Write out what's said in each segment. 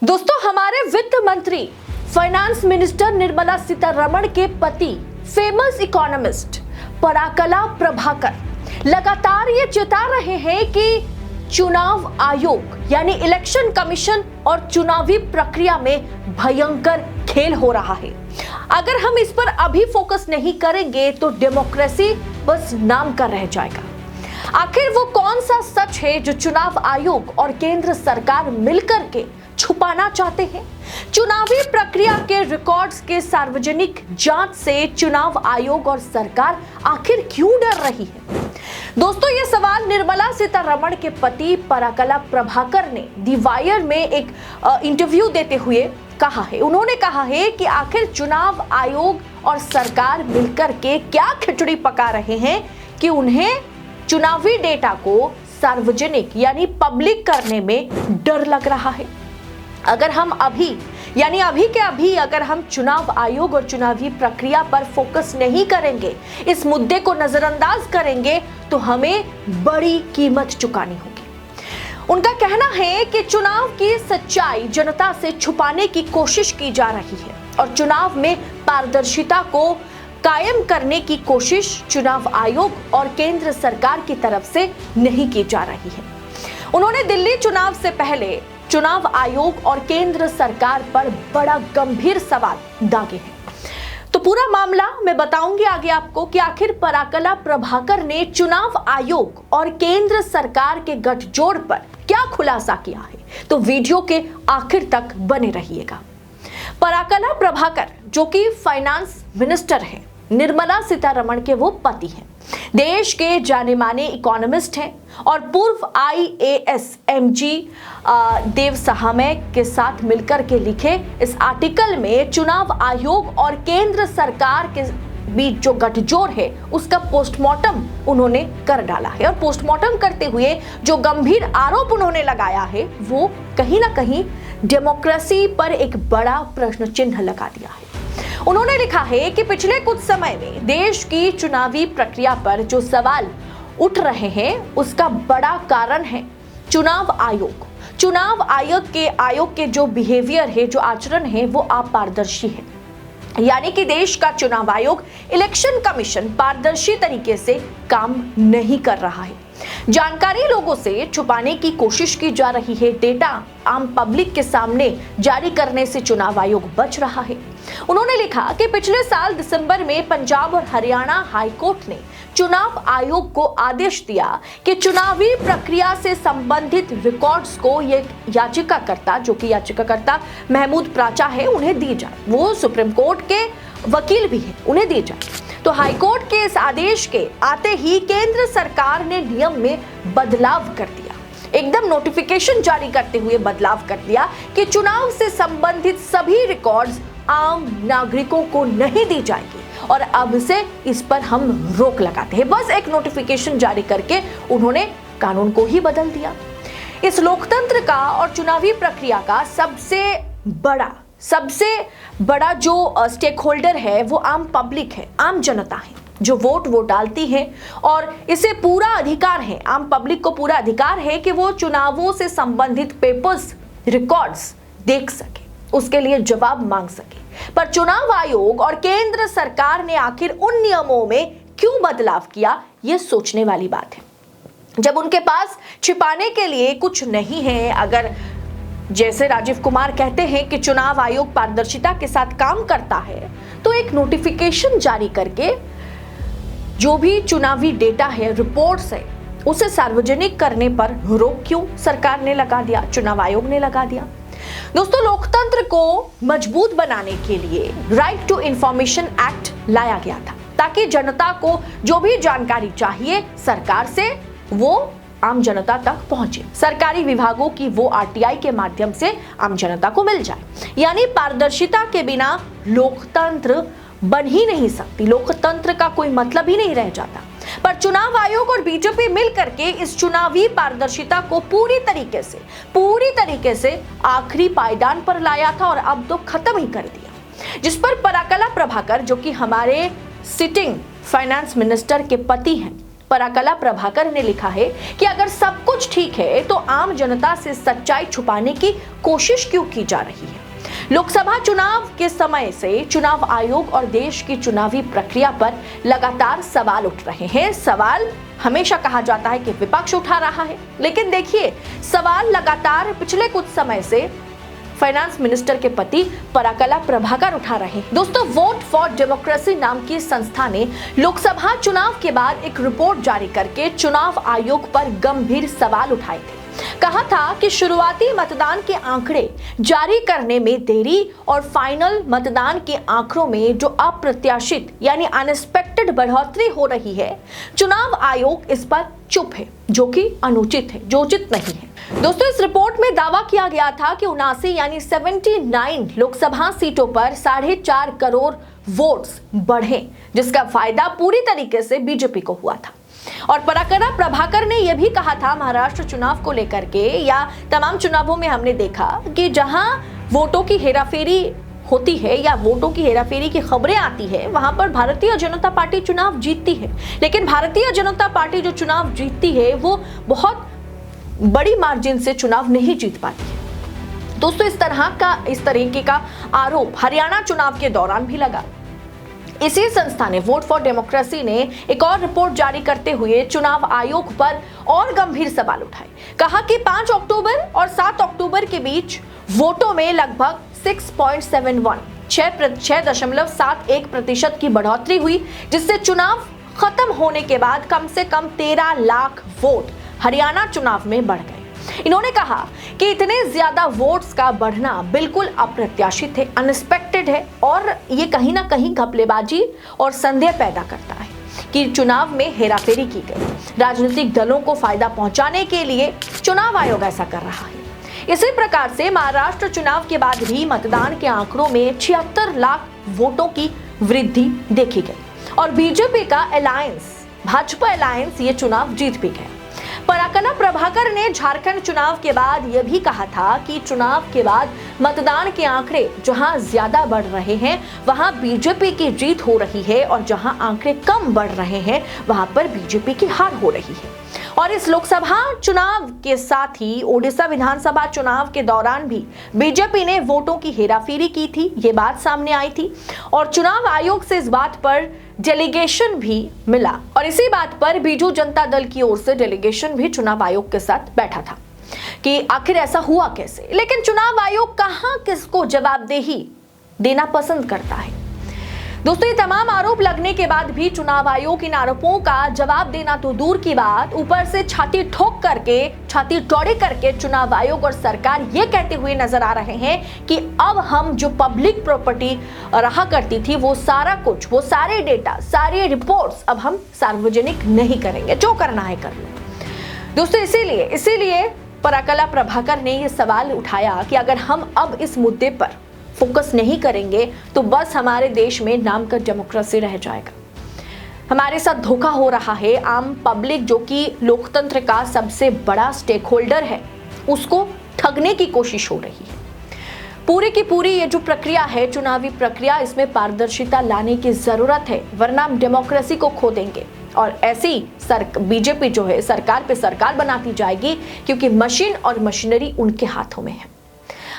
दोस्तों, हमारे वित्त मंत्री फाइनेंस मिनिस्टर निर्मला सीतारमण के पति फेमस इकोनॉमिस्ट पराकला प्रभाकर लगातार ये चिता रहे हैं कि चुनाव आयोग यानी इलेक्शन कमीशन और चुनावी प्रक्रिया में भयंकर खेल हो रहा है। अगर हम इस पर अभी फोकस नहीं करेंगे तो डेमोक्रेसी बस नाम का रह जाएगा। आखिर वो कौन सा सच है जो चुनाव आयोग और केंद्र सरकार मिलकर के छुपाना चाहते हैं? चुनावी प्रक्रिया के रिकॉर्ड्स के सार्वजनिक जांच से चुनाव आयोग और सरकार आखिर क्यों डर रही है? दोस्तों, ये सवाल निर्मला सीतारमण के पति पराकला प्रभाकर ने दी वायर में एक इंटरव्यू देते हुए कहा है। उन्होंने कहा है कि आखिर चुनाव आयोग और सरकार मिलकर के क्या खिचड़ी पका रहे हैं कि उन्हें चुनावी डेटा को सार्वजनिक यानी पब्लिक करने में डर लग रहा है। अगर हम अभी के अभी अगर हम चुनाव आयोग और चुनावी प्रक्रिया पर फोकस नहीं करेंगे, इस मुद्दे को नजरअंदाज करेंगे, तो हमें बड़ी कीमत चुकानी होगी। उनका कहना है कि चुनाव की सच्चाई जनता से छुपाने की कोशिश की जा रही है और चुनाव में पारदर्शिता को कायम करने की कोशिश चुनाव आयोग और केंद्र सरकार की तरफ से नहीं की जा रही है। उन्होंने दिल्ली चुनाव से पहले चुनाव आयोग और केंद्र सरकार पर बड़ा गंभीर सवाल दागे हैं। तो पूरा मामला मैं बताऊंगी आगे आपको कि आखिर पराकला प्रभाकर ने चुनाव आयोग और केंद्र सरकार के गठजोड़ पर क्या खुलासा किया है। तो वीडियो के आखिर तक बने रहिएगा। पराकला प्रभाकर जो कि फाइनेंस मिनिस्टर हैं, निर्मला सीतारमण के वो पति हैं, देश के जाने माने इकोनॉमिस्ट हैं और पूर्व IAS MG देव सहामे के साथ मिलकर के लिखे इस आर्टिकल में चुनाव आयोग और केंद्र सरकार के बीच जो गठजोड़ है उसका पोस्टमार्टम उन्होंने कर डाला है। और पोस्टमार्टम करते हुए जो गंभीर आरोप उन्होंने लगाया है वो कहीं ना कहीं डेमोक्रेसी पर एक बड़ा प्रश्न चिन्ह लगा दिया है। उन्होंने लिखा है कि पिछले कुछ समय में देश की चुनावी प्रक्रिया पर जो सवाल उठ रहे हैं उसका बड़ा कारण है चुनाव आयोग। चुनाव आयोग के जो बिहेवियर है, जो आचरण है, वो अपारदर्शी है। यानी कि देश का चुनाव आयोग इलेक्शन कमीशन पारदर्शी तरीके से काम नहीं कर रहा है। जानकारी लोगों से छुपाने की कोशिश की जा रही है। डेटा आम पब्लिक के सामने जारी करने से चुनाव आयोग बच रहा है। उन्होंने लिखा कि पिछले साल दिसंबर में पंजाब और हरियाणा हाईकोर्ट ने चुनाव आयोग को आदेश दिया कि चुनावी प्रक्रिया से संबंधित रिकॉर्ड्स को ये याचिकाकर्ता, जो कि याचिकाकर्ता महमूद प्राचा है, उन्हें दी जाए। वो सुप्रीम कोर्ट के वकील भी है, उन्हें दी जाए। तो हाईकोर्ट के इस आदेश के आते ही केंद्र सरकार ने नियम में बदलाव कर दिया, एकदम नोटिफिकेशन जारी करते हुए बदलाव कर दिया कि चुनाव से संबंधित सभी रिकॉर्ड्स आम नागरिकों को नहीं दी जाएगी और अब से इस पर हम रोक लगाते हैं। बस एक नोटिफिकेशन जारी करके उन्होंने कानून को ही बदल दिया। इस लोकतंत्र का और चुनावी प्रक्रिया का सबसे बड़ा जो स्टेक होल्डर है वो आम पब्लिक है, आम जनता है, जो वोट वो डालती है और इसे पूरा अधिकार है, आम पब्लिक को पूरा अधिकार है कि वो चुनावों से संबंधित पेपर्स, रिकॉर्ड्स देख सके, उसके लिए जवाब मांग सके। पर चुनाव आयोग और केंद्र सरकार ने आखिर उन नियमों में क्यों बदलाव किया, ये सोचने वाली बात है। जब उनके पास छिपाने के लिए कुछ नहीं है, अगर जैसे राजीव कुमार कहते हैं कि चुनाव आयोग पारदर्शिता के साथ काम करता है, तो एक नोटिफिकेशन जारी करके जो भी चुनावी डेटा है, रिपोर्ट्स है, उसे सार्वजनिक करने पर रोक क्यों सरकार ने लगा दिया, चुनाव आयोग ने लगा दिया? दोस्तों, लोकतंत्र को मजबूत बनाने के लिए राइट टू इंफॉर्मेशन एक्ट लाया गया था ताकि जनता को जो भी जानकारी चाहिए सरकार से वो आम जनता तक पहुंचे, सरकारी विभागों की वो RTI के माध्यम से आम जनता को मिल जाए। यानी पारदर्शिता के बिना लोकतंत्र बन ही नहीं सकती, लोकतंत्र का कोई मतलब ही नहीं रह जाता। पर चुनाव आयोग और बीजेपी मिलकर के इस चुनावी पारदर्शिता को पूरी तरीके से आखिरी पायदान पर लाया था और अब तो खत्म ही कर दिया, जिस पर पराकला प्रभाकर, जो कि हमारे सिटिंग फाइनेंस मिनिस्टर के पति हैं, पराकला प्रभाकर ने लिखा है कि अगर सब कुछ ठीक है तो आम जनता से सच्चाई छुपाने की कोशिश क्यों की जा रही है। लोकसभा चुनाव के समय से चुनाव आयोग और देश की चुनावी प्रक्रिया पर लगातार सवाल उठ रहे हैं। सवाल हमेशा कहा जाता है कि विपक्ष उठा रहा है, लेकिन देखिए सवाल लगातार पिछले कुछ समय से फाइनेंस मिनिस्टर के पति पराकला प्रभाकर उठा रहे हैं। दोस्तों, वोट फॉर डेमोक्रेसी नाम की संस्था ने लोकसभा चुनाव के बाद एक रिपोर्ट जारी करके चुनाव आयोग पर गंभीर सवाल उठाए थे। कहा था कि शुरुआती मतदान के आंकड़े जारी करने में देरी और फाइनल मतदान के आंकड़ों में जो अप्रत्याशित यानी अनएक्सपेक्टेड बढ़ोतरी हो रही है, चुनाव आयोग इस पर चुप है, जो कि अनुचित है, जो उचित नहीं है। दोस्तों, इस रिपोर्ट में दावा किया गया था कि 79 यानी 79 लोकसभा सीटों पर 4.5 करोड़ वोट्स बढ़े, जिसका फायदा पूरी तरीके से बीजेपी को हुआ था। और पराकला प्रभाकर ने यह भी कहा था महाराष्ट्र चुनाव को लेकर के या तमाम चुनावों में हमने देखा कि जहां वोटों की हेराफेरी होती है या वोटों की हेराफेरी की खबरें आती है, वहां पर भारतीय जनता पार्टी चुनाव जीतती है। लेकिन भारतीय जनता पार्टी जो चुनाव जीतती है वो बहुत बड़ी मार्जिन से चुनाव नहीं जीत पाती है। दोस्तों, इस तरीके का आरोप हरियाणा चुनाव के दौरान भी लगा। इसी संस्था ने वोट फॉर डेमोक्रेसी ने एक और रिपोर्ट जारी करते हुए चुनाव आयोग पर और गंभीर सवाल उठाए। कहा कि 5 अक्टूबर और 7 अक्टूबर के बीच वोटों में लगभग 6.71% की बढ़ोतरी हुई, जिससे चुनाव खत्म होने के बाद कम से कम 13 लाख वोट हरियाणा चुनाव में बढ़ गए। इन्होंने कहा कि इतने ज्यादा वोट्स का बढ़ना बिल्कुल अप्रत्याशित है, अनएक्सपेक्टेड है और ये कहीं ना कहीं घपलेबाजी और संदेह पैदा करता है कि चुनाव में हेराफेरी की गई। राजनीतिक दलों को फायदा पहुंचाने के लिए चुनाव आयोग ऐसा कर रहा है। इसी प्रकार से महाराष्ट्र चुनाव के बाद भी मतदान के आंकड़ों में 76 लाख वोटों की वृद्धि देखी गई और बीजेपी का भाजपा अलायंस ये चुनाव जीत भी गया। पराकला प्रभाकर ने झारखंड चुनाव के बाद यह भी कहा था कि चुनाव के बाद मतदान के आंकड़े जहां ज्यादा बढ़ रहे हैं वहां बीजेपी की जीत हो रही है और जहां आंकड़े कम बढ़ रहे हैं वहां पर बीजेपी की हार हो रही है। और इस लोकसभा चुनाव के साथ ही ओडिशा विधानसभा चुनाव के दौरान भी बीजेपी ने वोटों की हेराफेरी की थी, ये बात सामने आई थी और चुनाव आयोग से इस बात पर डेलीगेशन भी मिला और इसी बात पर बीजू जनता दल की ओर से डेलीगेशन भी चुनाव आयोग के साथ बैठा था कि आखिर ऐसा हुआ कैसे। लेकिन चुनाव आयोग कहां किसको जवाबदेही देना पसंद करता है। दोस्तों, ये तमाम आरोप लगने के बाद भी चुनाव आयोग इन आरोपों का जवाब देना तो दूर की बात, ऊपर से छाती चौड़ी करके चुनाव आयोग और सरकार ये कहते हुए नजर आ रहे हैं कि अब हम जो पब्लिक प्रॉपर्टी रहा करती थी वो सारा कुछ, वो सारे डेटा, सारी रिपोर्ट्स अब हम सार्वजनिक नहीं करेंगे, जो करना है कर लो। दोस्तों, इसीलिए पराकला प्रभाकर ने ये सवाल उठाया कि अगर हम अब इस मुद्दे पर फोकस नहीं करेंगे तो बस हमारे देश में नाम का डेमोक्रेसी रह जाएगा। हमारे साथ धोखा हो रहा है। आम पब्लिक जो कि लोकतंत्र का सबसे बड़ा स्टेक होल्डर है, उसको ठगने की कोशिश हो रही है। पूरी की पूरी ये जो प्रक्रिया है, चुनावी प्रक्रिया, इसमें पारदर्शिता लाने की जरूरत है, वरना हम डेमोक्रेसी को खो देंगे और ऐसी बीजेपी जो है सरकार पे सरकार बनाती जाएगी, क्योंकि मशीन और मशीनरी उनके हाथों में है।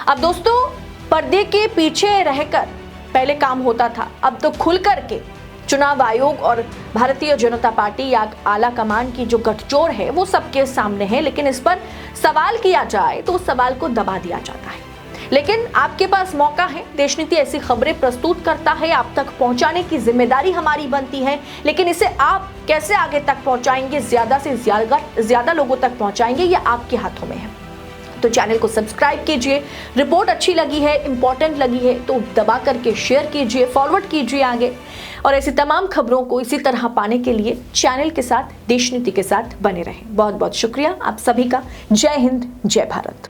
अब दोस्तों, पर्दे के पीछे रहकर पहले काम होता था, अब तो खुल करके चुनाव आयोग और भारतीय जनता पार्टी या आला कमान की जो गठजोड़ है वो सबके सामने है। लेकिन इस पर सवाल किया जाए तो उस सवाल को दबा दिया जाता है। लेकिन आपके पास मौका है, देशनीति ऐसी खबरें प्रस्तुत करता है, आप तक पहुंचाने की जिम्मेदारी हमारी बनती है। लेकिन इसे आप कैसे आगे तक पहुंचाएंगे, ज्यादा से ज्यादा लोगों तक पहुंचाएंगे, ये आपके हाथों में है। तो चैनल को सब्सक्राइब कीजिए। रिपोर्ट अच्छी लगी है, इंपॉर्टेंट लगी है तो दबा करके शेयर कीजिए, फॉरवर्ड कीजिए आगे। और ऐसी तमाम खबरों को इसी तरह पाने के लिए चैनल के साथ, देशनीति के साथ बने रहें। बहुत बहुत शुक्रिया आप सभी का। जय हिंद, जय भारत।